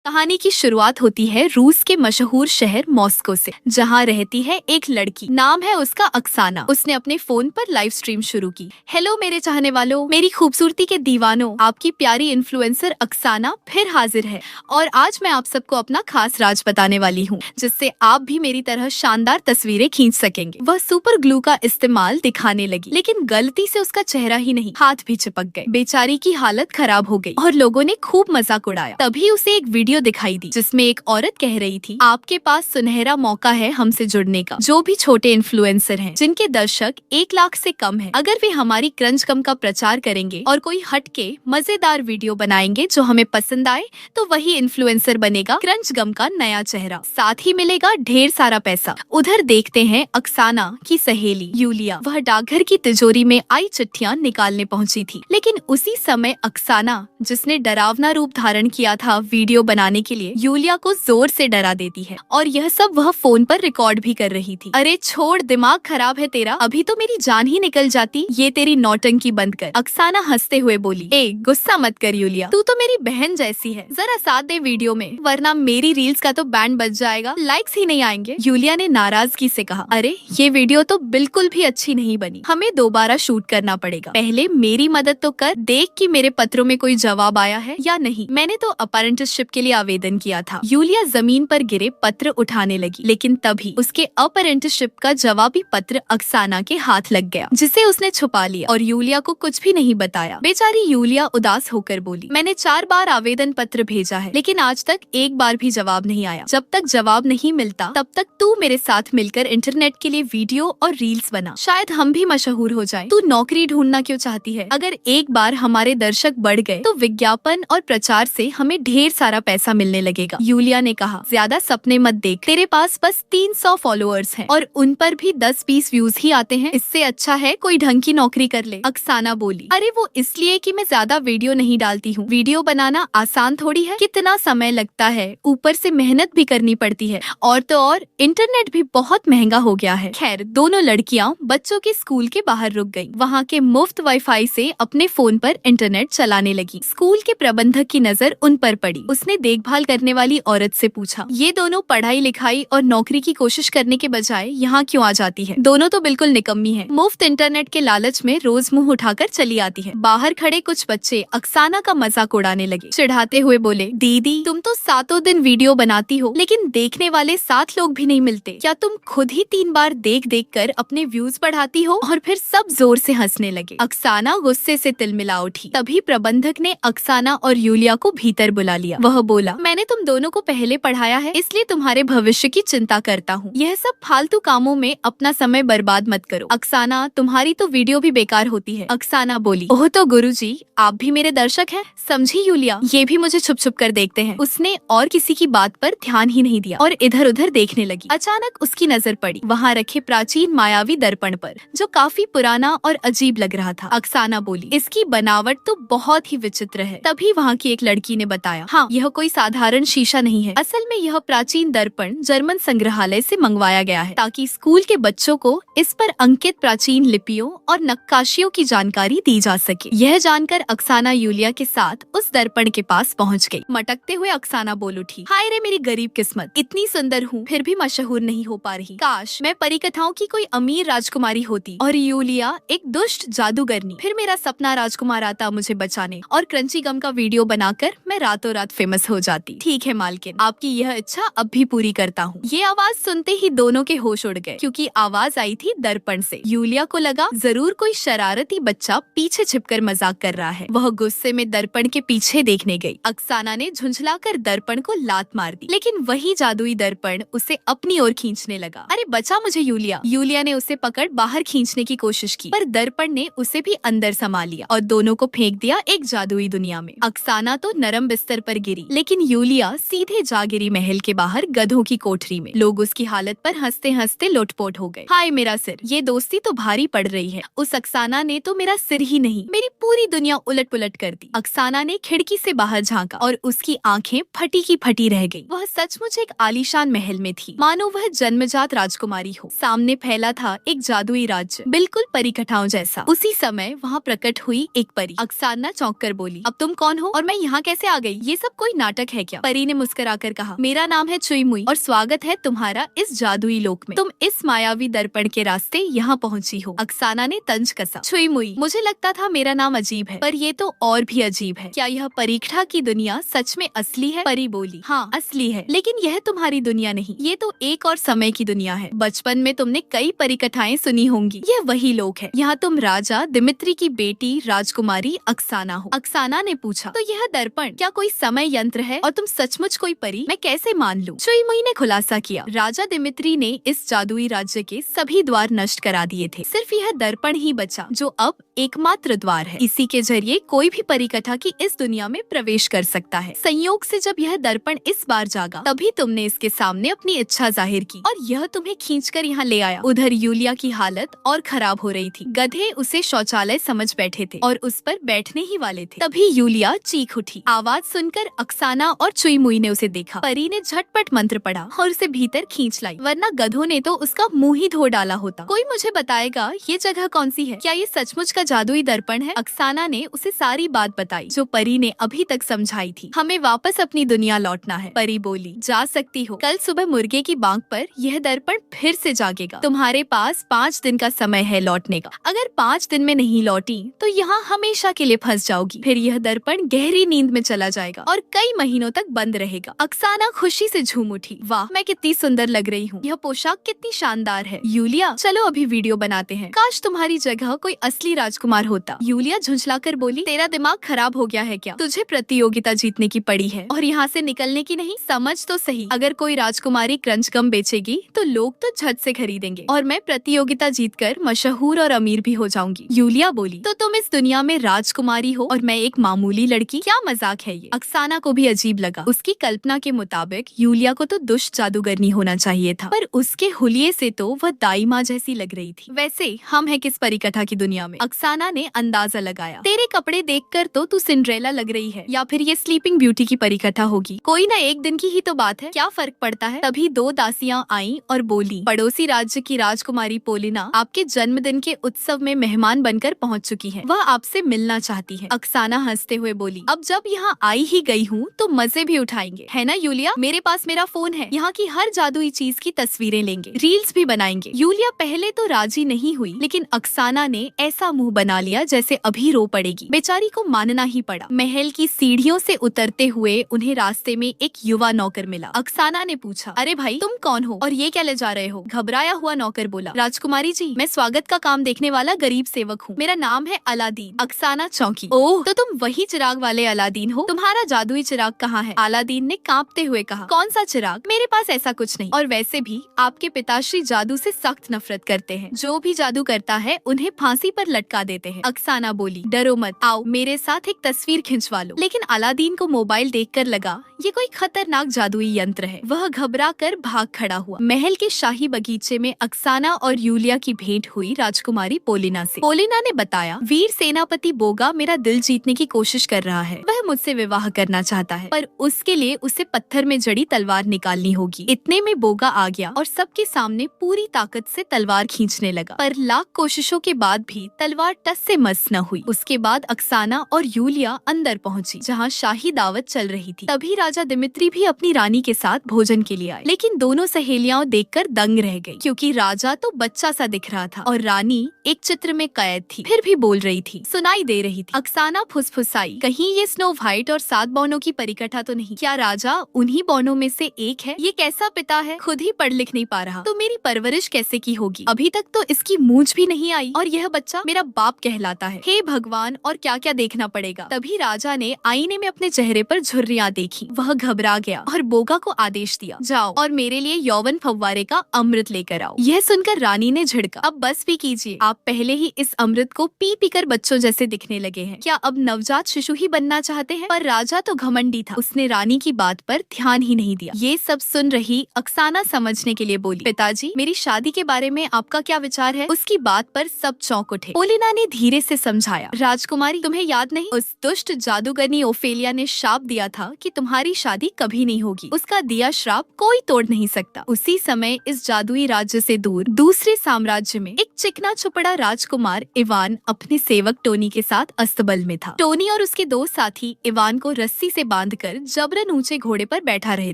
कहानी की शुरुआत होती है रूस के मशहूर शहर मॉस्को से, जहाँ रहती है एक लड़की। नाम है उसका अक्साना। उसने अपने फोन पर लाइव स्ट्रीम शुरू की। हेलो मेरे चाहने वालों, मेरी खूबसूरती के दीवानों, आपकी प्यारी इन्फ्लुएंसर अक्साना फिर हाजिर है और आज मैं आप सबको अपना खास राज बताने वाली हूँ, जिससे आप भी मेरी तरह शानदार तस्वीरें खींच सकेंगे। वह सुपर ग्लू का इस्तेमाल दिखाने लगी, लेकिन गलती से उसका चेहरा ही नहीं, हाथ भी चिपक गए। बेचारी की हालत खराब हो गई और लोगों ने खूब मजाक उड़ाया। तभी उसे एक वीडियो दिखाई दी, जिसमें एक औरत कह रही थी, आपके पास सुनहरा मौका है हमसे जुड़ने का। जो भी छोटे इन्फ्लुएंसर हैं, जिनके दर्शक 1 लाख से कम हैं, अगर वे हमारी क्रंच गम का प्रचार करेंगे और कोई हटके मजेदार वीडियो बनाएंगे जो हमें पसंद आए, तो वही इन्फ्लुएंसर बनेगा क्रंच गम का नया चेहरा। साथ ही मिलेगा ढेर सारा पैसा। उधर देखते हैं अक्साना की सहेली यूलिया। वह डाकघर की तिजोरी में आई चिट्ठियां निकालने पहुंची थी, लेकिन उसी समय अक्साना, जिसने डरावना रूप धारण किया था वीडियो बनाने के लिए, यूलिया को जोर से डरा देती है और यह सब वह फोन पर रिकॉर्ड भी कर रही थी। अरे छोड़, दिमाग खराब है तेरा, अभी तो मेरी जान ही निकल जाती। ये तेरी नौटंकी बंद कर। अक्साना हंसते हुए बोली, ए गुस्सा मत कर यूलिया, तू तो मेरी बहन जैसी है, जरा साथ दे वीडियो में, वरना मेरी रील्स का तो बैंड बज जाएगा, लाइक्स ही नहीं आएंगे। यूलिया ने नाराजगी से कहा, अरे ये वीडियो तो बिल्कुल भी अच्छी नहीं बनी, हमें दोबारा शूट करना पड़ेगा। पहले मेरी मदद तो कर, देख कि मेरे पत्रों में कोई जवाब आया है या नहीं। मैंने तो अप्रेंटिसशिप के लिए आवेदन किया था। यूलिया जमीन पर गिरे पत्र उठाने लगी, लेकिन तभी उसके अप्रेंटिसशिप का जवाबी पत्र अक्साना के हाथ लग गया, जिसे उसने छुपा लिया और यूलिया को कुछ भी नहीं बताया। बेचारी यूलिया उदास होकर बोली, मैंने 4 बार आवेदन पत्र भेजा है, लेकिन आज तक 1 बार भी जवाब नहीं आया। जब तक जवाब नहीं मिलता, तब तक तू मेरे साथ मिलकर इंटरनेट के लिए वीडियो और रील्स बना, शायद हम भी मशहूर हो जाएं। तू नौकरी ढूंढना क्यों चाहती है? अगर एक बार हमारे दर्शक बढ़ गए, तो विज्ञापन और प्रचार से हमें ढेर सारा पैसा मिलने लगेगा। यूलिया ने कहा, ज्यादा सपने मत देख, तेरे पास बस 300 फॉलोअर्स हैं और उन पर भी 10-20 व्यूज ही आते हैं। इससे अच्छा है कोई ढंग की नौकरी कर ले। अक्साना बोली, अरे वो इसलिए कि मैं ज्यादा वीडियो नहीं डालती हूँ। वीडियो बनाना आसान थोड़ी है, कितना समय लगता है, ऊपर से मेहनत भी करनी पड़ती है, और तो और इंटरनेट भी बहुत महंगा हो गया है। खैर, दोनों लड़कियां बच्चों के स्कूल के बाहर रुक गईं। वहाँ के मुफ्त वाईफाई से अपने फोन पर इंटरनेट चलाने लगी। स्कूल के प्रबंधक की नजर उन पर पड़ी। उसने देखभाल करने वाली औरत से पूछा, ये दोनों पढ़ाई लिखाई और नौकरी की कोशिश करने के बजाय यहाँ क्यों आ जाती है? दोनों तो बिल्कुल निकम्मी है, मुफ्त इंटरनेट के लालच में रोज मुंह उठाकर चली आती है। बाहर खड़े कुछ बच्चे अक्साना का मजाक उड़ाने लगे, चिढ़ाते हुए बोले, दीदी तुम तो 7 दिन वीडियो बनाती हो, लेकिन देखने वाले 7 लोग भी नहीं मिलते। क्या तुम खुद ही 3 बार देख देख कर अपने व्यूज बढ़ाती हो? और फिर सब जोर से हंसने लगे। अक्साना गुस्से से तिलमिला उठी। तभी प्रबंधक ने अक्साना और यूलिया को भीतर बुला लिया। वह बोला, मैंने तुम दोनों को पहले पढ़ाया है, इसलिए तुम्हारे भविष्य की चिंता करता हूँ। यह सब फालतू कामों में अपना समय बर्बाद मत करो। अक्साना, तुम्हारी तो वीडियो भी बेकार होती है। अक्साना बोली, ओह तो गुरुजी, आप भी मेरे दर्शक हैं, समझी यूलिया, ये भी मुझे छुप छुप कर देखते हैं। उसने और किसी की बात पर ध्यान ही नहीं दिया और इधर उधर देखने लगी। अचानक उसकी नजर पड़ी वहाँ रखे प्राचीन मायावी दर्पण पर, जो काफी पुराना और अजीब लग रहा था। अक्साना बोली, इसकी बनावट तो बहुत ही विचित्र है। तभी वहाँ की एक लड़की ने बताया, हाँ, यह कोई साधारण शीशा नहीं है। असल में यह प्राचीन दर्पण जर्मन संग्रहालय से मंगवाया गया है, ताकि स्कूल के बच्चों को इस पर अंकित प्राचीन लिपियों और नक्काशियों की जानकारी दी जा सके। यह जानकर अक्साना यूलिया के साथ उस दर्पण के पास पहुँच गयी। मटकते हुए अक्साना बोल उठी, हाय रे मेरी गरीब किस्मत, इतनी सुंदर हूँ फिर भी मशहूर नहीं हो पा रही। काश मैं परिकथाओं की कोई अमीर राजकुमारी होती और यूलिया एक दुष्ट जादूगरनी। फिर मेरा सपना राजकुमार आता मुझे बचाने और क्रंची गम का वीडियो बनाकर मैं रातों रात फेमस हो जाती। ठीक है मालकिन, आपकी यह इच्छा अब भी पूरी करता हूँ। ये आवाज सुनते ही दोनों के होश उड़ गए, क्योंकि आवाज आई थी दर्पण से। यूलिया को लगा जरूर कोई शरारती बच्चा पीछे छिपकर मजाक कर रहा है। वह गुस्से में दर्पण के पीछे देखने गई। अक्साना ने झुंझलाकर दर्पण को लात मार दी, लेकिन वही जादुई दर्पण उसे अपनी ओर खींचने लगा। अरे बचा मुझे यूलिया। यूलिया ने उसे पकड़ बाहर खींचने की कोशिश की, पर दर्पण ने उसे भी अंदर समा लिया और दोनों को फेंक दिया एक जादुई दुनिया में। अक्साना तो नरम बिस्तर पर गिरी, लेकिन यूलिया सीधे जा गिरी महल के बाहर गधों की कोठरी में। लोग उसकी हालत पर हंसते हंसते लोटपोट हो गए। हाय मेरा सिर, ये दोस्ती तो भारी पड़ रही है। उस अक्साना ने तो मेरा सिर ही नहीं, मेरी पूरी दुनिया उलट पुलट कर दी। अक्साना ने खिड़की से बाहर झांका और उसकी आंखें फटी की फटी रह गई। वह सचमुच एक आलीशान महल में थी, मानो वह जन्मजात राजकुमारी हो। सामने फैला था एक जादुई राज्य, बिल्कुल परिकथाओं जैसा। उसी समय वहाँ प्रकट हुई एक परी। अक्साना चौंक कर बोली, अब तुम कौन हो और मैं यहाँ कैसे आ गई? ये सब कोई नाटक नाटक है क्या? परी ने मुस्कुराकर कहा, मेरा नाम है चुई मुई और स्वागत है तुम्हारा इस जादुई लोक में। तुम इस मायावी दर्पण के रास्ते यहाँ पहुँची हो। अक्साना ने तंज कसा। चुई मुई, मुझे लगता था मेरा नाम अजीब है, पर ये तो और भी अजीब है। क्या यह परीक्षा की दुनिया सच में असली है? परी बोली, हाँ असली है, लेकिन यह तुम्हारी दुनिया नहीं, ये तो एक और समय की दुनिया है। बचपन में तुमने कई परिकथाएं सुनी होंगी, यह वही लोक है। यहाँ तुम राजा दिमित्री की बेटी राजकुमारी अक्साना हो। अक्साना ने पूछा, तो यह दर्पण क्या कोई समय यंत्र है और तुम सचमुच कोई परी? मैं कैसे मान लूं? चुई मुई ने खुलासा किया, राजा दिमित्री ने इस जादुई राज्य के सभी द्वार नष्ट करा दिए थे। सिर्फ यह दर्पण ही बचा जो अब एकमात्र द्वार है। इसी के जरिए कोई भी परिकथा की इस दुनिया में प्रवेश कर सकता है। संयोग से जब यह दर्पण इस बार जागा, तभी तुमने इसके सामने अपनी इच्छा जाहिर की और यह तुम्हें खींचकर यहाँ ले आया। उधर यूलिया की हालत और खराब हो रही थी। गधे उसे शौचालय समझ बैठे थे और उस पर बैठने ही वाले थे। तभी यूलिया चीख उठी। आवाज सुनकर अक्साना और चुई मुई ने उसे देखा। परी ने झटपट मंत्र पढ़ा और उसे भीतर खींच लाई, वरना गधों ने तो उसका मुंह ही धो डाला होता। कोई मुझे बताएगा ये जगह कौन सी है? क्या ये सचमुच का जादुई दर्पण है? अक्साना ने उसे सारी बात बताई जो परी ने अभी तक समझाई थी। हमें वापस अपनी दुनिया लौटना है। परी बोली, जा सकती हो। कल सुबह मुर्गे की बांग पर यह दर्पण फिर से जागेगा। तुम्हारे पास 5 दिन का समय है लौटने का। अगर 5 दिन में नहीं लौटी तो यहाँ हमेशा के लिए फंस जाओगी। फिर यह दर्पण गहरी नींद में चला जाएगा और कई महीनों तक बंद रहेगा। अक्साना खुशी से झूम उठी। वाह, मैं कितनी सुंदर लग रही हूँ। यह पोशाक कितनी शानदार है। यूलिया, चलो अभी वीडियो बनाते हैं। काश तुम्हारी जगह कोई असली राजकुमार होता। यूलिया झुंझलाकर बोली, तेरा दिमाग खराब हो गया है क्या? तुझे प्रतियोगिता जीतने की पड़ी है और यहाँ से निकलने की नहीं। समझ तो सही, अगर कोई राजकुमारी क्रंच गम बेचेगी तो लोग तो झट से खरीदेंगे और मैं प्रतियोगिता जीतकर मशहूर और अमीर भी हो जाऊंगी। यूलिया बोली, तो तुम इस दुनिया में राजकुमारी हो और मैं एक मामूली लड़की? क्या मजाक है ये? अक्साना को भी अजीब लगा। उसकी कल्पना के मुताबिक यूलिया को तो दुष्ट जादूगरनी होना चाहिए था, पर उसके हुलिये से तो वह दाई माँ जैसी लग रही थी। वैसे हम है किस परिकथा की दुनिया में? अक्साना ने अंदाजा लगाया। तेरे कपड़े देखकर तो तू सिंड्रेला लग रही है, या फिर ये स्लीपिंग ब्यूटी की परिकथा होगी। कोई ना, एक दिन की ही तो बात है, क्या फर्क पड़ता है? तभी 2 दासियां आईं और बोली, पड़ोसी राज्य की राजकुमारी पोलिना आपके जन्मदिन के उत्सव में मेहमान बनकर पहुंच चुकी है। वह आपसे मिलना चाहती है। अक्साना हंसते हुए बोली, अब जब यहाँ आई ही गई हूँ तो मजे भी उठाएंगे, है ना यूलिया? मेरे पास मेरा फोन है, यहाँ की हर जादुई चीज की तस्वीरें लेंगे, रील्स भी बनाएंगे। यूलिया पहले तो राजी नहीं हुई, लेकिन अक्साना ने ऐसा मुंह बना लिया जैसे अभी रो पड़ेगी। बेचारी को मानना ही पड़ा। महल की सीढ़ियों से उतरते हुए उन्हें रास्ते में एक युवा नौकर मिला। अक्साना ने पूछा, अरे भाई तुम कौन हो और ये क्या ले जा रहे हो? घबराया हुआ नौकर बोला, राजकुमारी जी, मैं स्वागत का काम देखने वाला गरीब सेवक हूँ। मेरा नाम है अलादीन। अक्साना चौंकी। ओह, तो तुम वही चिराग वाले अलादीन हो? तुम्हारा जादुई चिराग कहाँ है? अलादीन ने कांपते हुए कहा, कौन सा चिराग? मेरे पास ऐसा कुछ नहीं, और वैसे भी आपके पिताश्री जादू से सख्त नफरत करते हैं। जो भी जादू करता है उन्हें फांसी पर लटका देते हैं। अक्साना बोली, डरो मत, आओ मेरे साथ एक तस्वीर खिंचवा लो। लेकिन अलादीन को मोबाइल देखकर लगा ये कोई खतरनाक जादुई यंत्र है। वह घबरा कर भाग खड़ा हुआ। महल के शाही बगीचे में अक्साना और यूलिया की भेंट हुई राजकुमारी पोलिना से। पोलिना ने बताया, वीर सेनापति बोगा मेरा दिल जीतने की कोशिश कर रहा है। वह मुझसे विवाह करना चाहता है, पर उसके लिए उसे पत्थर में जड़ी तलवार निकालनी होगी। इतने में बोगा आ गया और सबके सामने पूरी ताकत से तलवार खींचने लगा, पर लाख कोशिशों के बाद भी तलवार टस से मस न हुई। उसके बाद अक्साना और यूलिया अंदर पहुंची, जहां शाही दावत चल रही थी। तभी राजा दिमित्री भी अपनी रानी के साथ भोजन के लिए आए, लेकिन दोनों सहेलियां देखकर दंग रह गई, क्योंकि राजा तो बच्चा सा दिख रहा था और रानी एक चित्र में कैद थी, फिर भी बोल रही थी, सुनाई दे रही थी। अक्साना फुसफुसाई, कहीं ये स्नो व्हाइट और 7 बौनों की परिकथा तो नहीं? क्या राजा उन्हीं बौनों में से एक है? ये कैसा पिता है, खुद ही पढ़ लिख नहीं पा रहा, तो मेरी परवरिश कैसे की होगी? अभी तक तो इसकी मूंछ भी नहीं आई और यह बच्चा मेरा बाप कहलाता है। हे भगवान, और क्या क्या देखना पड़ेगा। तभी राजा ने आईने में अपने चेहरे पर झुर्रियां देखी। वह घबरा गया और बोगा को आदेश दिया, जाओ और मेरे लिए यौवन फव्वारे का अमृत लेकर आओ। यह सुनकर रानी ने झिड़का, अब बस भी कीजिए, आप पहले ही इस अमृत को पी पी कर बच्चों जैसे दिखने लगे हैं। क्या अब नवजात शिशु ही बनना चाहते हैं? पर राजा तो घमंडी था, उसने रानी की बात पर ध्यान ही नहीं दिया। ये सब सुन रही अक्साना समझने के लिए बोली, पिताजी, मेरी शादी के बारे में आपका क्या विचार है? उसकी बात पर सब चौंक उठे। पोलिना ने धीरे से समझाया, राजकुमारी, तुम्हें याद नहीं, उस दुष्ट जादूगरनी ओफेलिया ने श्राप दिया था कि तुम्हारी शादी कभी नहीं होगी। उसका दिया श्राप कोई तोड़ नहीं सकता। उसी समय इस जादुई राज्य से दूर दूसरे साम्राज्य में एक चिकना चुपड़ा राजकुमार इवान अपने सेवक टोनी के साथ अस्तबल में था। टोनी और उसके 2 साथी इवान को रस्सी से बांध बांधकर जबरन ऊंचे घोड़े पर बैठा रहे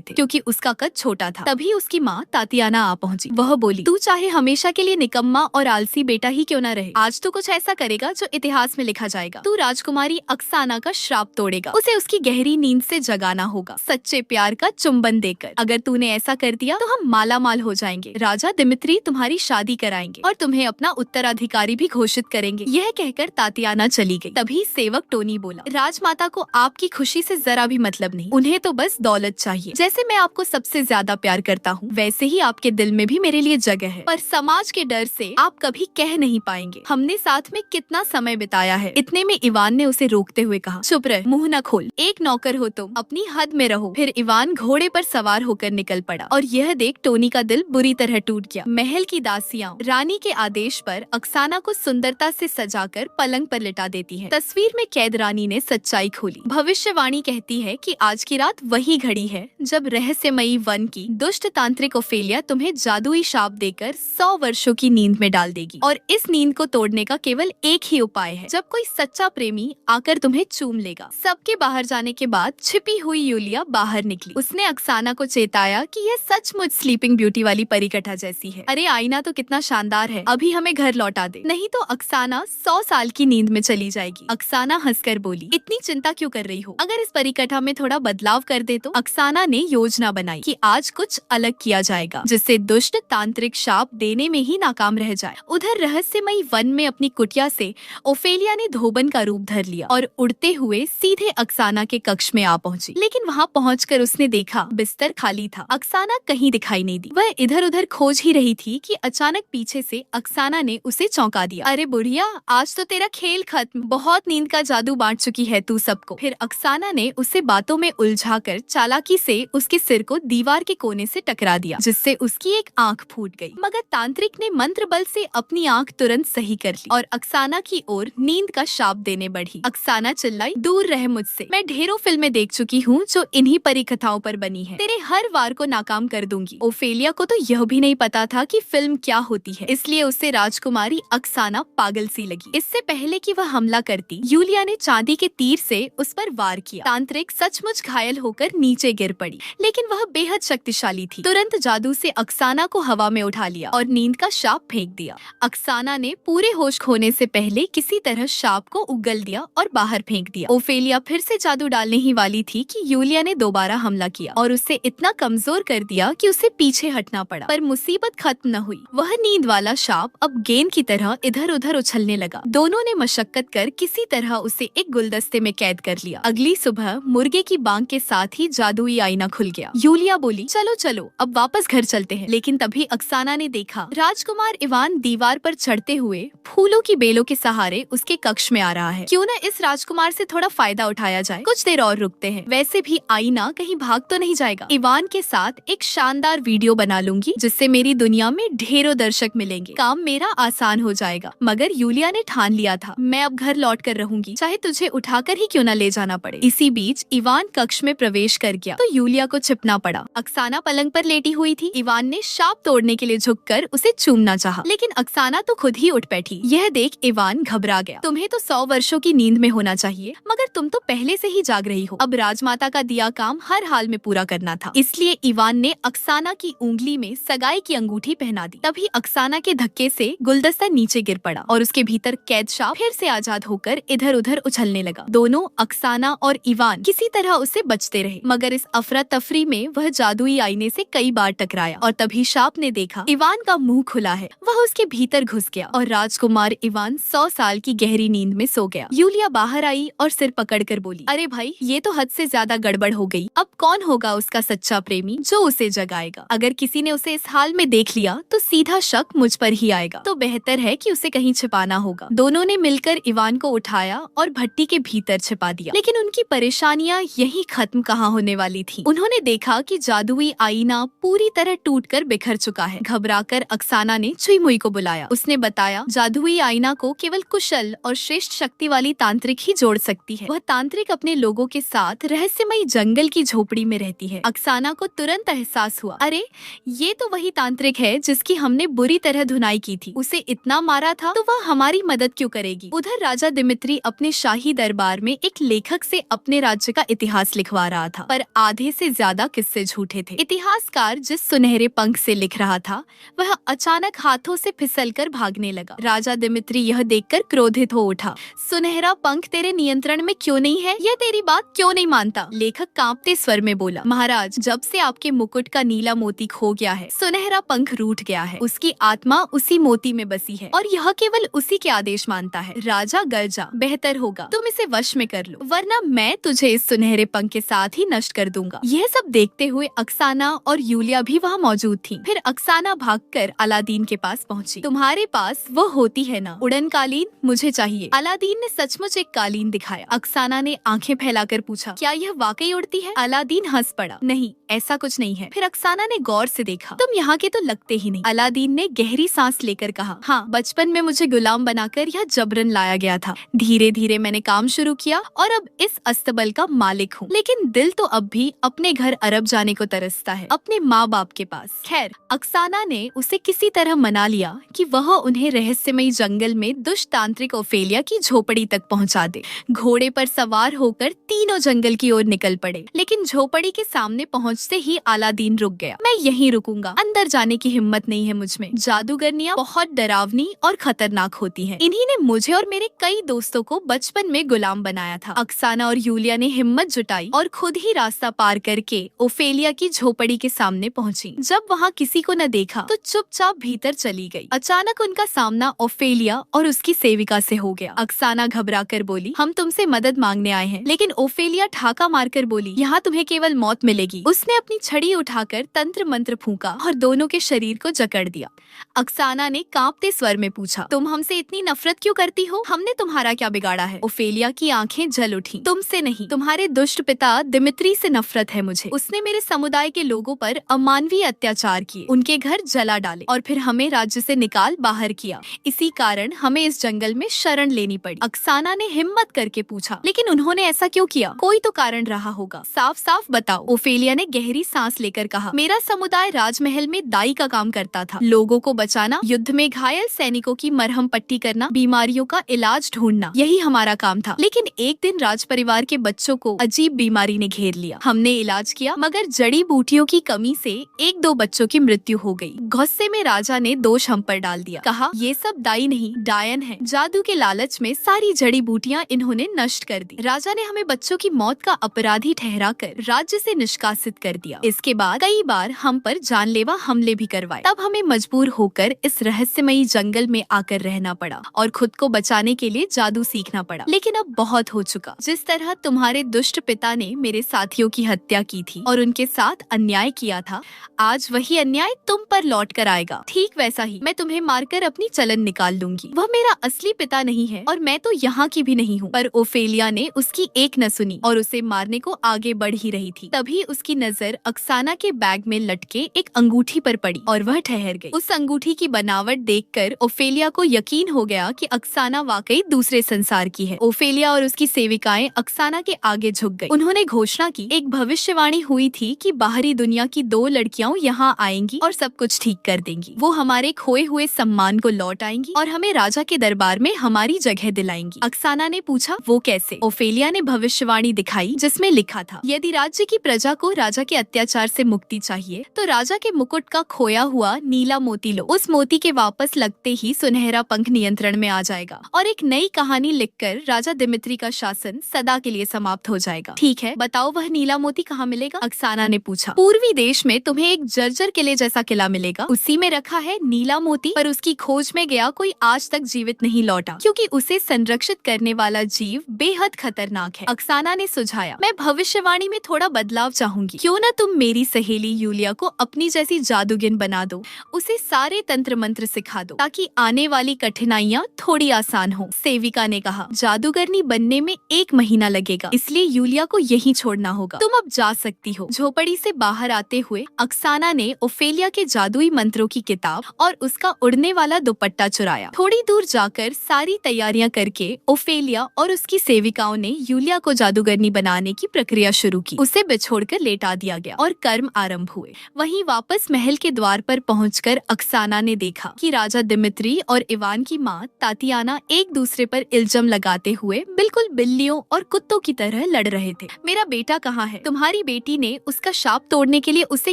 थे क्योंकि उसका कद छोटा था। तभी उसकी माँ तातियाना आ पहुंची। वह बोली, तू चाहे हमेशा के लिए निकम्मा और आलसी बेटा ही क्यों न रहे, आज तो कुछ ऐसा करेगा जो इतिहास में लिखा जाएगा। तू राजकुमारी अक्साना का श्राप तोड़ेगा, उसे उसकी गहरी नींद से जगाना होगा सच्चे प्यार का चुंबन देकर। अगर तूने ऐसा कर दिया तो हम माला माल हो जाएंगे। राजा दिमित्री तुम्हारी शादी कराएंगे और तुम्हें अपना उत्तराधिकारी भी घोषित करेंगे। यह कहकर तातियाना चली गई। तभी सेवक टोनी बोला, राजमाता को आपकी खुशी से जरा भी मतलब नहीं, उन्हें तो बस दौलत चाहिए। जैसे मैं आपको सबसे ज्यादा प्यार करता हूँ वैसे ही आपके दिल में भी मेरे लिए जगह है, पर समाज के डर से आप कभी कह नहीं पाएंगे हमने साथ में कितना समय बिताया है। इतने में इवान ने उसे रोकते हुए कहा, चुप रह, मुंह न खोल, एक नौकर हो तुम, अपनी हद में रहो। फिर इवान घोड़े पर सवार होकर निकल पड़ा और यह देख टोनी का दिल बुरी तरह टूट गया। महल की दासियां रानी के आदेश पर अक्साना को सुंदरता से सजाकर पलंग पर लिटा देती है। तस्वीर में कैद रानी ने सच्चाई खोली। भविष्यवाणी कहती है कि आज की रात वही घड़ी है जब रहस्यमयी वन की दुष्ट तांत्रिक ओफेलिया तुम्हें जादुई शाप देकर 100 वर्षों की नींद में डाल देगी। और इस नींद को तोड़ने का केवल एक ही उपाय है, जब कोई सच्चा प्रेमी आकर तुम्हें चूम लेगा। सबके बाहर जाने के बाद छिपी हुई यूलिया बाहर निकली। उसने अक्साना को चेताया कि यह सचमुच स्लीपिंग ब्यूटी वाली परिकथा जैसी है। अरे आईना तो कितना शानदार है, अभी हमें घर लौटा दे, नहीं तो अक्साना 100 साल की नींद में चली जाएगी। अक्साना हंसकर बोली, इतनी चिंता क्यों कर रही हो, अगर इस परिकथा में थोड़ा बदलाव कर दे तो। अक्साना ने योजना बनाई कि आज कुछ अलग किया जाएगा जिससे दुष्ट तांत्रिक शाप देने में ही नाकाम रह जाए। उधर रहस्यमयी वन में अपनी कुटिया से ओफेलिया ने धोबन का रूप धर लिया और उड़ते हुए सीधे अक्साना के कक्ष में आ पहुंची। लेकिन वहां पहुंचकर उसने देखा बिस्तर खाली था, अक्साना कहीं दिखाई नहीं दी। वह इधर उधर खोज ही रही थी कि अचानक पीछे से अक्साना ने उसे चौंका दिया। अरे बुढ़िया, आज तो तेरा खेल खत्म, बहुत नींद का जादू बांट चुकी है तू सबको। फिर अक्साना ने उसे बातों में उलझाकर चालाकी से उसके सिर को दीवार के कोने से टकरा दिया, जिससे उसकी एक आंख फूट गई। मगर तांत्रिक ने मंत्र बल से अपनी आंख तुरंत सही कर ली और अक्साना की ओर नींद का शाप देने बढ़ी। अक्साना चिल्लाई, दूर रह मुझसे, मैं ढेरों फिल्में देख चुकी हूँ जो इन्हीं परिकथाओं पर बनी है, तेरे हर वार को नाकाम कर दूंगी। ओफेलिया को तो यह भी नहीं पता था कि फिल्म क्या होती है, इसलिए उसे राजकुमारी अक्साना पागल सी लगी। इससे पहले कि वह हमला करती, यूलिया ने चांदी के तीर से उस पर वार किया। तांत्रिक सचमुच घायल होकर नीचे गिर पड़ी, लेकिन वह बेहद शक्तिशाली थी। तुरंत जादू से अक्साना को हवा में उठा लिया और नींद का शाप फेंक दिया। अक्साना ने पूरे होश खोने से पहले किसी तरह शाप को उगल दिया और बाहर फेंक दिया। ओफेलिया फिर से जादू डालने ही वाली थी कि यूलिया ने दोबारा हमला किया और उसे इतना कमजोर कर दिया कि उसे पीछे हटना पड़ा। पर मुसीबत खत्म न हुई। वह नींद वाला शाप अब गेंद की तरह इधर उधर उछलने लगा। दोनों ने मशक्कत कर किसी तरह उसे एक गुलदस्ते में कैद कर लिया। अगली सुबह मुर्गे की बांग के साथ ही जादुई आईना खुल गया। यूलिया बोली, चलो चलो अब वापस घर चलते हैं। लेकिन तभी अक्साना ने देखा राजकुमार इवान दीवार पर चढ़ते हुए फूलों की बेलों के सहारे उसके कक्ष में आ रहा है। क्यों न इस राजकुमार से थोड़ा फायदा उठाया जाए। कुछ देर और रुकते हैं, वैसे भी आईना कहीं भाग तो नहीं जाएगा। इवान के साथ एक शानदार वीडियो बना लूंगी जिससे मेरी दुनिया में ढेरों दर्शक मिलेंगे, काम मेरा आसान हो जाएगा। मगर यूलिया ने ठान लिया था, मैं अब घर लौट कर रहूंगी, चाहे तुझे उठाकर ही क्यों न ले जाना पड़े। इसी बीच इवान कक्ष में प्रवेश कर गया तो यूलिया को छिपना पड़ा। अक्साना पलंग पर लेटी हुई थी। इवान ने शाप तोड़ने के लिए झुककर उसे चूमना चाहा, लेकिन अक्साना तो खुद ही उठ बैठी। यह देख इवान घबरा गया। तुम्हें तो 100 वर्षों की नींद में होना चाहिए, मगर तुम तो पहले से ही जाग रही हो। अब राजमाता का दिया काम हर हाल में पूरा करना था, इसलिए इवान ने अक्साना की उंगली में सगाई की अंगूठी पहना दी। तभी अक्साना के धक्के से गुलदस्ता नीचे गिर पड़ा और उसके भीतर कैद शाप फिर से आजाद होकर इधर उधर उछलने लगा। दोनों अक्साना और इवान किसी तरह उससे बचते रहे, मगर इस अफरा तफरी में वह जादुई आईने से कई बार टकराया और तभी शाप ने देखा इवान का मुंह खुला है। वह उसके भीतर घुस गया और राजकुमार इवान 100 साल की गहरी नींद में सो गया। यूलिया बाहर आई और सिर पकड़कर बोली, अरे भाई, ये तो हद से ज्यादा गड़बड़ हो गई। अब कौन होगा उसका सच्चा प्रेमी जो उसे जगाएगा? अगर किसी ने उसे इस हाल में देख लिया तो सीधा शक मुझ पर ही आएगा, तो बेहतर है कि उसे कहीं छिपाना होगा। दोनों ने मिलकर इवान को उठाया और भट्टी के भीतर छिपा दिया। लेकिन उनकी परेशानियां यही खत्म कहाँ होने वाली थी। उन्होंने देखा कि जादुई आईना पूरी तरह टूटकर बिखर चुका है। घबराकर अक्साना ने छुई मुई को बुलाया। उसने बताया जादुई आईना को केवल कुशल और श्रेष्ठ शक्ति वाली तांत्रिक ही जोड़ सकती है। वह तांत्रिक अपने लोगों के साथ रहस्यमयी जंगल की झोपड़ी में रहती है। अक्साना को तुरंत एहसास हुआ, अरे ये तो वही तांत्रिक है जिसकी हमने बुरी तरह धुनाई की थी। उसे इतना मारा था तो वह हमारी मदद क्यों करेगी? उधर राजा दिमित्री अपने शाही दरबार में एक लेखक से अपने राज्य का इतिहास लिखवा रहा था, पर आधे से ज्यादा किस्से झूठे थे। इतिहासकार जिस सुनहरे पंख से लिख रहा था वह अचानक हाथों से फिसलकर भागने लगा। राजा दिमित्री यह देखकर क्रोधित हो उठा। सुनहरा पंख तेरे नियंत्रण में क्यों नहीं है? यह तेरी बात क्यों नहीं मानता? लेखक कांपते स्वर में बोला, महाराज, जब से आपके मुकुट का नीला मोती खो गया है, सुनहरा पंख रूठ गया है। उसकी आत्मा उसी मोती में बसी है और यह केवल उसी के आदेश मानता है। राजा गर्जा, बेहतर होगा तुम इसे वश में कर लो, वरना मैं तुझे इस सुनहरे पंख के साथ ही नष्ट कर दूंगा। यह सब देखते हुए अक्साना और यूलिया भी वहाँ मौजूद थी। फिर अक्साना भागकर अलादीन के पास पहुंची। तुम्हारे पास वो होती है ना, उड़न कालीन, मुझे चाहिए। अलादीन ने सचमुच एक कालीन दिखाया। अक्साना ने आंखें फैलाकर पूछा, क्या यह वाकई उड़ती है? अलादीन हंस पड़ा, नहीं, ऐसा कुछ नहीं है। फिर अक्साना ने गौर से देखा, तुम यहाँ के तो लगते ही नहीं। अलादीन ने गहरी सांस लेकर कहा, हाँ, बचपन में मुझे गुलाम बनाकर यह जबरन लाया गया था। धीरे धीरे मैंने काम शुरू किया और अब इस अस्तबल का मालिक हूँ। लेकिन दिल तो अब भी अपने घर अरब जाने को तरसता है, अपने माँ बाप के पास। खैर, अक्साना ने उसे किसी तरह मना लिया कि वह उन्हें रहस्यमयी जंगल में दुष्ट तांत्रिक ओफेलिया की झोपड़ी तक पहुँचा दे। घोड़े पर सवार होकर तीनों जंगल की ओर निकल पड़े, लेकिन झोपड़ी के सामने पहुँचते ही अलादीन रुक गया। मैं यहीं रुकूंगा, अंदर जाने की हिम्मत नहीं है मुझमें। जादूगरनियाँ बहुत डरावनी और खतरनाक होती हैं। इन्हीं ने मुझे और मेरे कई दोस्तों को बचपन में गुलाम बनाया था। अक्साना और यूलिया ने हिम्मत जुटाई और खुद ही रास्ता पार करके ओफेलिया की झोपड़ी के सामने पहुंची। जब वहां किसी को न देखा तो चुपचाप भीतर चली गई। अचानक उनका सामना ओफेलिया और उसकी सेविका से हो गया। अक्साना घबराकर बोली, हम तुमसे मदद मांगने आए हैं। लेकिन ओफेलिया ठाका मारकर बोली, यहाँ तुम्हें केवल मौत मिलेगी। उसने अपनी छड़ी उठाकर तंत्र मंत्र फूंका और दोनों के शरीर को जकड़ दिया। अक्साना ने कांपते स्वर में पूछा, तुम हमसे इतनी नफरत क्यों करती हो? हमने तुम्हारा क्या बिगाड़ा है? ओफेलिया की आंखें जल उठी। तुमसे नहीं, तुम्हारे दुष्ट पिता दिमित्री से नफरत है मुझे। उसने मेरे समुदाय के लोगों पर अमानवीय अत्याचार किए, उनके घर जला डाले और फिर हमें राज्य से निकाल बाहर किया। इसी कारण हमें इस जंगल में शरण लेनी पड़ी। अक्साना ने हिम्मत करके पूछा, लेकिन उन्होंने ऐसा क्यों किया? कोई तो कारण रहा होगा, साफ साफ बताओ। ओफेलिया ने गहरी सांस लेकर कहा, मेरा समुदाय राजमहल में दाई का काम करता था। लोगों को बचाना, युद्ध में घायल सैनिकों की मरहम पट्टी करना, बीमारियों का इलाज ढूंढना, यही हमारा काम था। लेकिन एक दिन राज परिवार के बच्चों को अजीब बीमारी ने घेर लिया। हमने इलाज किया, मगर जड़ी बूटियों की कमी से 1-2 बच्चों की मृत्यु हो गई। गुस्से में राजा ने दोष हम पर डाल दिया। कहा, ये सब दाई नहीं, डायन है। जादू के लालच में सारी जड़ी बूटियाँ इन्होंने नष्ट कर दी। राजा ने हमें बच्चों की मौत का अपराधी ठहराकर राज्य से निष्कासित कर दिया। इसके बाद कई बार हम पर जानलेवा हमले भी करवाए। तब हमें मजबूर होकर इस रहस्यमयी जंगल में आकर रहना पड़ा और खुद को बचाने के लिए जादू सीखना पड़ा। लेकिन अब बहुत हो चुका। जिस तरह तुम्हारे दुष्ट पिता ने मेरे साथियों की हत्या की थी और उनके साथ अन्याय किया था, आज वही अन्याय तुम पर लौट कर आएगा। ठीक वैसा ही मैं तुम्हें मारकर अपनी चलन निकाल लूंगी। वह मेरा असली पिता नहीं है और मैं तो यहाँ की भी नहीं हूँ। पर ओफेलिया ने उसकी एक न सुनी और उसे मारने को आगे बढ़ ही रही थी। तभी उसकी नजर अक्साना के बैग में लटके एक अंगूठी पर पड़ी और वह ठहर गई। उस अंगूठी की बनावट देखकर ओफेलिया को यकीन हो गया कि अक्साना वाकई दूसरे संसार की है। ओफेलिया और उसकी सेविकाएं अक्साना के आगे झुक गई। उन्होंने घोषणा की, एक भविष्यवाणी हुई थी कि बाहरी दुनिया की 2 लड़कियां यहाँ आएंगी और सब कुछ ठीक कर देंगी। वो हमारे खोए हुए सम्मान को लौट आएंगी और हमें राजा के दरबार में हमारी जगह दिलाएंगी। अक्साना ने पूछा, वो कैसे? ओफेलिया ने भविष्यवाणी दिखाई जिसमें लिखा था, यदि राज्य की प्रजा को राजा के अत्याचार से मुक्ति चाहिए तो राजा के मुकुट का खोया हुआ नीला मोती लो। उस मोती के वापस लगते ही सुनहरा पंख नियंत्रण में आ जाएगा और एक नई कहानी लिखकर राजा दिमित्री का शासन सदा के लिए समाप्त हो जाएगा। ठीक है, बताओ वह नीला मोती कहाँ मिलेगा? अक्साना ने पूछा। पूर्वी देश में तुम्हें एक जर्जर किले जैसा किला मिलेगा, उसी में रखा है नीला मोती। पर उसकी खोज में गया कोई आज तक जीवित नहीं लौटा, क्योंकि उसे संरक्षित करने वाला जीव बेहद खतरनाक है। अक्साना ने सुझाया, मैं भविष्यवाणी में थोड़ा बदलाव चाहूंगी। क्यों न तुम मेरी सहेली यूलिया को अपनी जैसी जादूगिन बना दो, उसे सारे तंत्र मंत्र सिखा दो ताकि आने वाली कठिनाइयाँ थोड़ी आसान हो। सेविका ने कहा, जादूगरनी बनने में 1 महीना लगेगा, इसलिए यूलिया को यहीं छोड़ना होगा। तुम अब जा सकती हो। झोपड़ी से बाहर आते हुए अक्साना ने ओफेलिया के जादुई मंत्रों की किताब और उसका उड़ने वाला दुपट्टा चुराया। थोड़ी दूर जाकर सारी तैयारियां करके ओफेलिया और उसकी सेविकाओं ने यूलिया को जादूगरनी बनाने की प्रक्रिया शुरू की। उसे बिछोड़कर लेटा दिया गया और कर्म आरंभ हुए। वहीं वापस महल के द्वार पर पहुंचकर अक्साना ने देखा कि राजा दिमित्री और इवान की माँ तातियाना एक दूसरे पर इल्जम लगाते हुए बिल्कुल बिल्लियों और कुत्तों की तरह लड़ रहे थे। मेरा बेटा कहाँ है? तुम्हारी बेटी ने उसका शाप तोड़ने के लिए उसे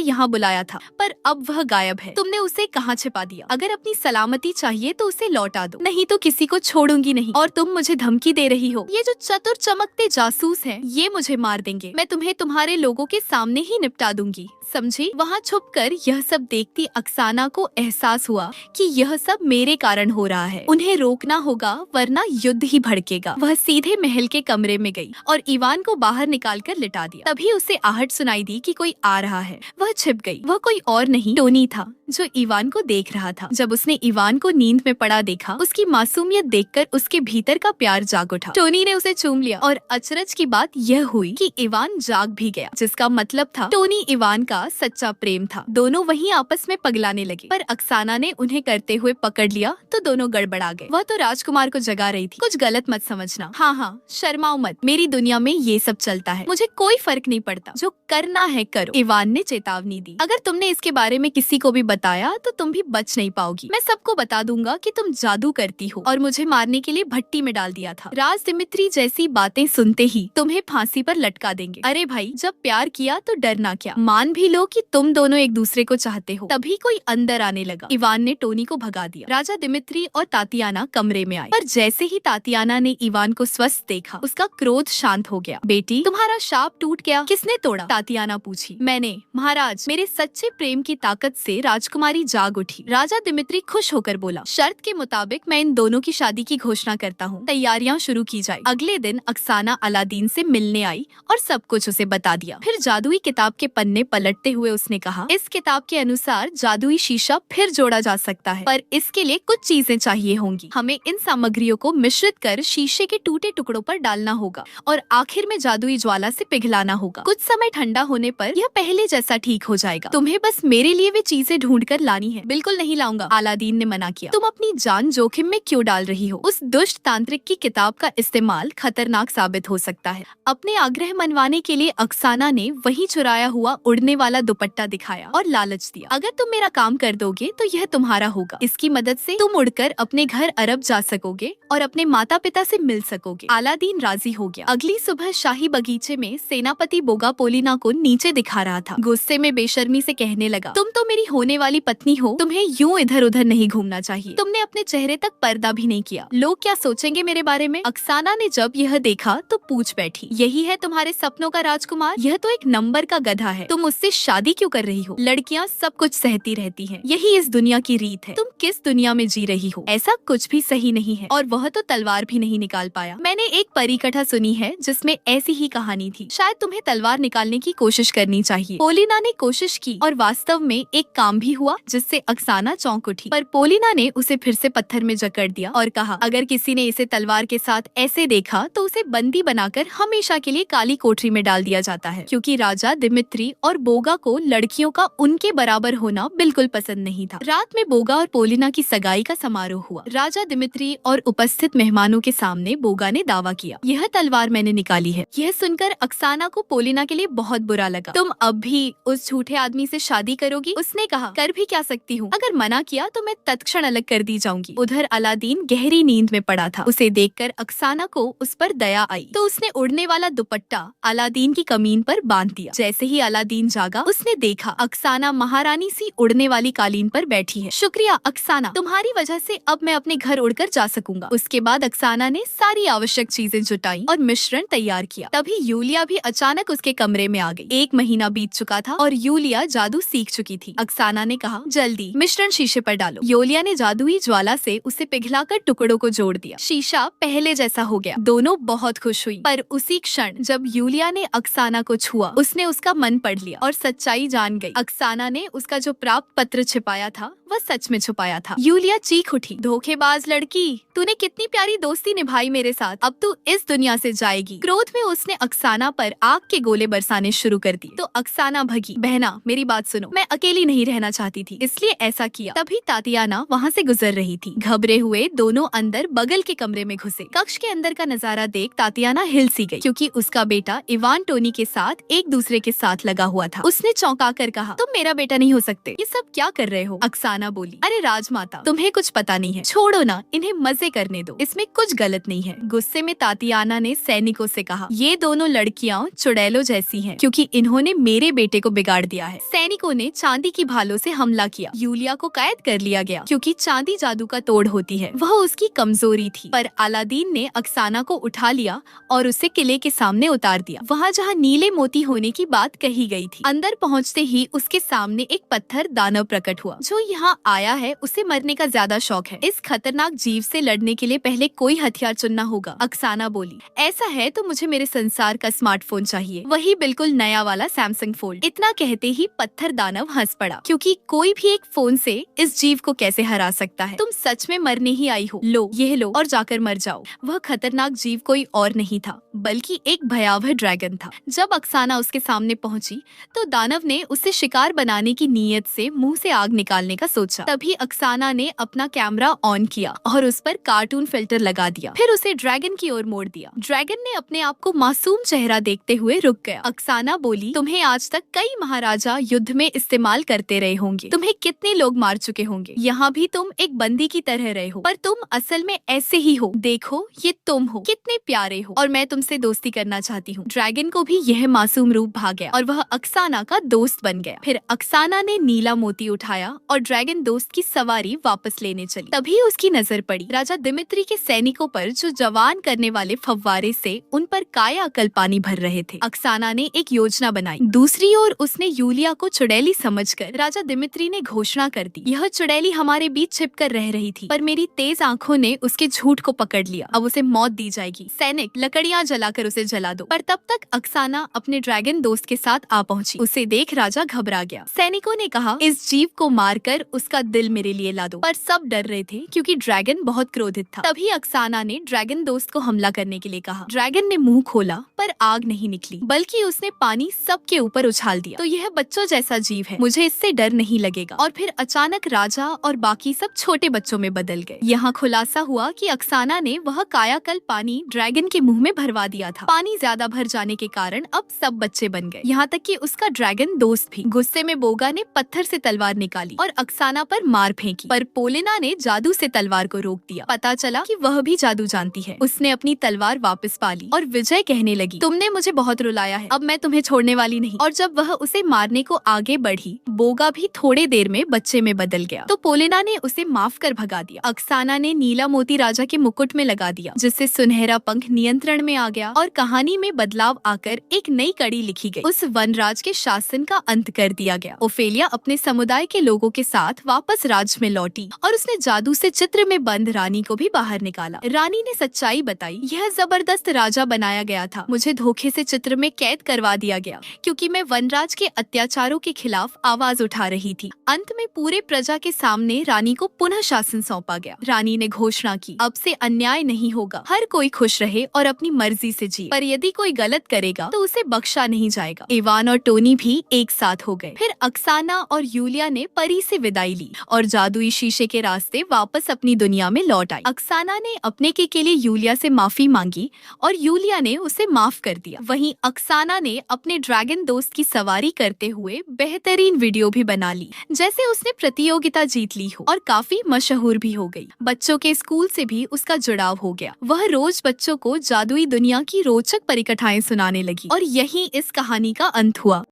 यहाँ बुलाया था, पर अब वह गायब है। तुमने उसे कहाँ छिपा दिया? अगर अपनी सलामती चाहिए तो उसे लौटा दो, नहीं तो किसी को छोड़ूंगी नहीं। और तुम मुझे धमकी दे रही हो? ये जो चतुर चमकते जासूस हैं, ये मुझे मार देंगे। मैं तुम्हें तुम्हारे लोगों के सामने ही निपटा दूंगी, समझी? वहाँ छुपकर यह सब देखती अक्साना को एहसास हुआ कि यह सब मेरे कारण हो रहा है। उन्हें रोकना होगा वरना युद्ध ही भड़केगा। वह सीधे महल के कमरे में गई और इवान को बाहर निकालकर लिटा दिया। तभी उसे आहट सुनाई दी कि कोई आ रहा है। वह छिप गई। वह कोई और नहीं, टोनी था, जो इवान को देख रहा था। जब उसने इवान को नींद में पड़ा देखा, उसकी मासूमियत देखकर उसके भीतर का प्यार जाग उठा। टोनी ने उसे चूम लिया और अचरज की बात यह हुई कि इवान जाग भी गया, जिसका मतलब था टोनी इवान का सच्चा प्रेम था। दोनों वहीं आपस में पगलाने लगे, पर अक्साना ने उन्हें करते हुए पकड़ लिया तो दोनों गड़बड़ा गए। वह तो राजकुमार को जगा रही थी। कुछ गलत मत समझना। हाँ, शर्माओ मत, मेरी दुनिया में ये सब चलता है, मुझे कोई फर्क नहीं पड़ता। जो करना है करो, इवान ने चेतावनी दी। अगर तुमने इसके बारे में किसी को भी बताया तो तुम भी बच नहीं पाओगी। मैं सबको बता दूंगा कि तुम जादू करती हो और मुझे मारने के लिए भट्टी में डाल दिया था। राज दिमित्री जैसी बातें सुनते ही तुम्हें फांसी पर लटका देंगे। अरे भाई, जब प्यार किया तो डरना क्या? मान भी लो कि तुम दोनों एक दूसरे को चाहते हो। तभी कोई अंदर आने लगा। इवान ने टोनी को भगा दिया। राजा दिमित्री और तातियाना कमरे में आए, पर जैसे ही तातियाना ने इवान को स्वस्थ देखा, उसका क्रोध शांत हो गया। बेटी, तुम्हारा शाप टूट गया। किसने तोड़ा? तातियाना पूछी। मैंने, महाराज। मेरे सच्चे प्रेम की ताकत से राजकुमारी जाग उठी। राजा दिमित्री खुश होकर बोला, शर्त के मुताबिक मैं इन दोनों की शादी की घोषणा करता हूँ। तैयारियां शुरू की जाए। अगले दिन अक्साना अलादीन से मिलने आई और सब कुछ उसे बता दिया। फिर जादुई किताब के पन्ने पलटते हुए उसने कहा, इस किताब के अनुसार जादुई शीशा फिर जोड़ा जा सकता है, पर इसके लिए कुछ चीजें चाहिए होंगी। हमें इन सामग्रियों को मिश्रित कर शीशे के टूटे टुकड़ों पर डालना होगा और आखिर में जादुई ज्वाला से पिघलाना होगा। कुछ समय ठंडा होने पर यह पहले जैसा ठीक हो जाएगा। तुम्हें बस मेरे लिए वे चीजें ढूंढ कर लानी है। बिल्कुल नहीं लाऊंगा, अलादीन ने मना किया। तुम अपनी जान जोखिम में क्यों डाल रही हो? उस दुष्ट तांत्रिक की किताब का इस्तेमाल खतरनाक साबित हो सकता है। अपने आग्रह मनवाने के लिए अक्साना ने वही चुराया हुआ उड़ने वाला दुपट्टा दिखाया और लालच दिया। अगर तुम मेरा काम कर दोगे तो यह तुम्हारा होगा। इसकी मदद से तुम उड़कर अपने घर अरब जा सकोगे और अपने माता पिता से मिल सकोगे। अलादीन राजी हो गया। अगली सुबह शाही बगीचे में सेनापति बोगापोलिना को नीचे दिखा रहा था। गुस्से में बेशर्मी से कहने लगा, तुम तो मेरी होने वाली पत्नी हो, तुम्हें यूं इधर उधर नहीं घूमना चाहिए। तुमने अपने चेहरे तक पर्दा भी नहीं किया। लोग क्या सोचेंगे मेरे बारे में? अक्साना ने जब यह देखा तो पूछ बैठी, यही है तुम्हारे सपनों का राजकुमार? यह तो एक नंबर का गधा है। तुम उससे शादी क्यों कर रही हो? लड़कियां सब कुछ सहती रहती हैं। यही इस दुनिया की रीत है। तुम किस दुनिया में जी रही हो? ऐसा कुछ भी सही नहीं है। और वह तो तलवार भी नहीं निकाल पाया। मैंने एक परी कथा सुनी है जिसमें ऐसी ही कहानी थी। शायद तुम्हें तलवार निकालने की कोशिश करनी चाहिए। पोलिना ने कोशिश की और वास्तव में एक काम भी हुआ जिससे अक्साना चौंक उठी। पर पोलिना ने उसे फिर से पत्थर में जकड़ दिया और कहा, अगर किसी ने इसे तलवार के साथ ऐसे देखा तो उसे बंदी बनाकर हमेशा के लिए काली कोठरी में डाल दिया जाता है, क्योंकि राजा दिमित्री और बोगा को लड़कियों का उनके बराबर होना बिल्कुल पसंद नहीं था। रात में बोगा और पोलिना की सगाई का समारोह हुआ। राजा दिमित्री और उपस्थित मेहमानों के सामने बोगा ने दावा किया, यह तलवार मैंने निकाली है। यह सुनकर अक्साना को पोलिना के लिए बहुत बुरा लगा। तुम अब भी उस झूठे आदमी से शादी करोगी? उसने कहा, कर भी क्या सकती हूँ? अगर मना किया तो मैं तत्क्षण अलग कर दी जाऊंगी। उधर अलादीन गहरी नींद में पड़ा था। उसे देखकर अक्साना को उस पर दया आई तो उसने उड़ने वाला दुपट्टा अलादीन की कमीन पर बांध दिया। जैसे ही अलादीन जागा, उसने देखा अक्साना महारानी सी उड़ने वाली कालीन पर बैठी है। शुक्रिया अक्साना, तुम्हारी वजह से अब मैं अपने घर उड़कर जा सकूंगा। उसके बाद अक्साना ने सारी आवश्यक चीजें जुटाई और मिश्रण तैयार किया। तभी यूलिया भी अचानक उसके कमरे में आ गई। 1 महीना बीत चुका था और यूलिया जादू सीख चुकी थी। अक्साना ने कहा, जल्दी मिश्रण शीशे पर डालो। यूलिया ने जादुई ज्वाला से उसे पिघलाकर टुकड़ों को जोड़ दिया। शीशा पहले जैसा हो गया। दोनों बहुत खुश हुई, पर उसी क्षण जब यूलिया ने अक्साना को छुआ, उसने उसका मन पढ़ लिया और सच्चाई जान गई। अक्साना ने उसका जो प्राप्त पत्र छिपाया था वह सच में छुपाया था। यूलिया चीख उठी, धोखेबाज लड़की, तूने कितनी प्यारी दोस्ती निभाई मेरे साथ, अब तू इस दुनिया से जाएगी। क्रोध में उसने अक्साना पर आग के गोले बरसाने शुरू कर दिए तो अक्साना भगी। बहना, मेरी बात सुनो, मैं अकेली नहीं रहना चाहती थी, इसलिए ऐसा किया। तभी तातियाना वहाँ से गुजर रही थी। घबरे हुए दोनों अंदर बगल के कमरे में घुसे। कक्ष के अंदर का नजारा देख तातियाना हिल सी गई, क्योंकि उसका बेटा इवान टोनी के साथ एक दूसरे के साथ लगा हुआ था। उसने चौंका कर कहा, तुम मेरा बेटा नहीं हो सकते, ये सब क्या कर रहे हो? अक्साना बोली, अरे राजमाता, तुम्हें कुछ पता नहीं है, छोड़ो ना, इन्हें मजे करने दो, इसमें कुछ गलत नहीं है। गुस्से में तातियाना ने सैनिकों से कहा, ये दोनों लड़कियां चुड़ैलों जैसी हैं, क्योंकि इन्होंने मेरे बेटे को बिगाड़ दिया है। सैनिकों ने चांदी की भालों से हमला किया। यूलिया को कैद कर लिया गया क्योंकि चांदी जादू का तोड़ होती है, वह उसकी कमजोरी थी। पर अलादीन ने अक्साना को उठा लिया और उसे किले के सामने उतार दिया, वहाँ जहाँ नीले मोती होने की बात कही गई थी। अंदर पहुँचते ही उसके सामने एक पत्थर दानव प्रकट हुआ। जो यहाँ आया है उसे मरने का ज्यादा शौक है। इस खतरनाक जीव से लड़ने के लिए पहले कोई हथियार चुनना होगा। अक्साना बोली, ऐसा है तो मुझे मेरे संसार का स्मार्टफोन चाहिए, वही बिल्कुल नया वाला सैमसंग फोल्ड। इतना कहते ही पत्थर दानव हंस पड़ा, क्योंकि कोई भी एक फोन से इस जीव को कैसे हरा सकता है। तुम सच में मरने ही आई हो, लो यह लो और जाकर मर जाओ। वह खतरनाक जीव कोई और नहीं था बल्कि एक भयावह ड्रैगन था। जब अक्साना उसके सामने पहुंची तो दानव ने उसे शिकार बनाने की नीयत से मुंह से आग निकालने का सोचा। तभी अक्साना ने अपना कैमरा ऑन किया और उस पर कार्टून फिल्टर लगा दिया, फिर उसे ड्रैगन की ओर मोड़ दिया। ड्रैगन ने अपने आप को मासूम चेहरा देखते हुए रुक गया। अक्साना बोली, तुम्हें आज तक कई महाराजा युद्ध में इस्तेमाल करते रहे होंगे, तुम्हें कितने लोग मार चुके होंगे, यहाँ भी तुम एक बंदी की तरह रहे हो, पर तुम असल में ऐसे ही हो। देखो ये तुम हो, कितने प्यारे हो और मैं तुमसे दोस्ती करना चाहती हूँ। ड्रैगन को भी यह मासूम रूप भा गया और वह अक्साना का दोस्त बन गया। फिर अक्साना ने नीला मोती उठाया और ड्रैगन दोस्त की सवारी वापस लेने चली। तभी उसकी नजर पड़ी राजा दिमित्री के सैनिकों पर, जो जवान करने वाले फव्वारे से उन पर कायाकल्प पानी भर रहे थे। अक्साना ने एक योजना बनाई। दूसरी ओर उसने यूलिया को चुड़ैली समझकर राजा दिमित्री ने घोषणा कर दी, यह चुड़ैली हमारे बीच छिपकर रह रही थी, पर मेरी तेज आंखों ने उसके झूठ को पकड़ लिया। अब उसे मौत दी जाएगी। सैनिक लकड़ियां जलाकर उसे जला दो। पर तब तक अक्साना अपने ड्रैगन दोस्त के साथ आ पहुंची। उसे देख राजा घबरा गया। सैनिकों ने कहा, इस जीव को मारकर उसका दिल मेरे लिए ला दो। पर सब डर रहे थे क्योंकि ड्रैगन बहुत क्रोधित था। तभी अक्साना ने ड्रैगन दोस्त को हमला करने के लिए कहा। ड्रैगन ने मुंह खोला पर आग नहीं निकली, बल्कि उसने पानी सबके ऊपर उछाल दिया। तो यह बच्चों जैसा जीव है, मुझे इससे डर नहीं लगेगा। और फिर अचानक राजा और बाकी सब छोटे बच्चों में बदल गए। यहाँ खुलासा हुआ कि अक्साना ने वह कायाकल्प पानी ड्रैगन के मुंह में भरवा दिया था। पानी ज्यादा भर जाने के कारण अब सब बच्चे बन गए, यहाँ तक कि उसका ड्रैगन दोस्त भी। गुस्से में बोगा ने पत्थर से तलवार निकाली और अक्साना पर मार फेंकी, पर पोलेना ने जादू से तलवार को रोक दिया। पता चला कि वह भी जादू जानती है। उसने अपनी तलवार वापस पा ली और विजय कहने लगी, तुमने मुझे बहुत रुलाया है, अब मैं तुम्हें छोड़ने वाली नहीं। और जब वह उसे मारने को आगे बढ़ी, बोगा भी थोड़े देर में बच्चे में बदल गया, तो पोलेना ने उसे माफ कर भगा दिया। अक्साना ने नीला मोती राजा के मुकुट में लगा दिया, जिससे सुनहरा पंख नियंत्रण में आ गया और कहानी में बदलाव आकर एक नई कड़ी लिखी गई। उस वनराज के शासन का अंत कर दिया गया। ओफेलिया अपने समुदाय के लोगों के साथ वापस राज में लौटी और उसने जादू से चित्र में बंद रानी को भी बाहर निकाला। रानी ने सच्चाई बताई, यह जबरदस्त राजा बनाया गया था, मुझे धोखे से चित्र में कैद करवा दिया गया क्योंकि मैं वनराज के अत्याचारों के खिलाफ आवाज उठा रही थी। अंत में पूरे प्रजा के सामने रानी को पुनः शासन सौंपा गया। रानी ने घोषणा की, अब से अन्याय नहीं होगा, हर कोई खुश रहे और अपनी मर्जी से जिए, पर यदि कोई गलत करेगा तो उसे बख्शा नहीं जाएगा। इवान और टोनी भी एक साथ हो गए। फिर अक्साना और यूलिया ने परी से विदाई ली और जादुई शीशे के रास्ते वापस अपनी दुनिया में लौट आई। अक्साना ने अपने के लिए यूलिया से माफी मांगी और यूलिया ने उसे माफ कर दिया। वहीं अक्साना ने अपने ड्रैगन दोस्त की सवारी करते हुए बेहतरीन वीडियो भी बना ली, जैसे उसने प्रतियोगिता जीत ली हो, और काफी मशहूर भी हो गई। बच्चों के स्कूल से भी उसका जुड़ाव हो गया। वह रोज बच्चों को जादुई दुनिया की रोचक परिकथाएं सुनाने लगी और यही इस कहानी का अंत हुआ।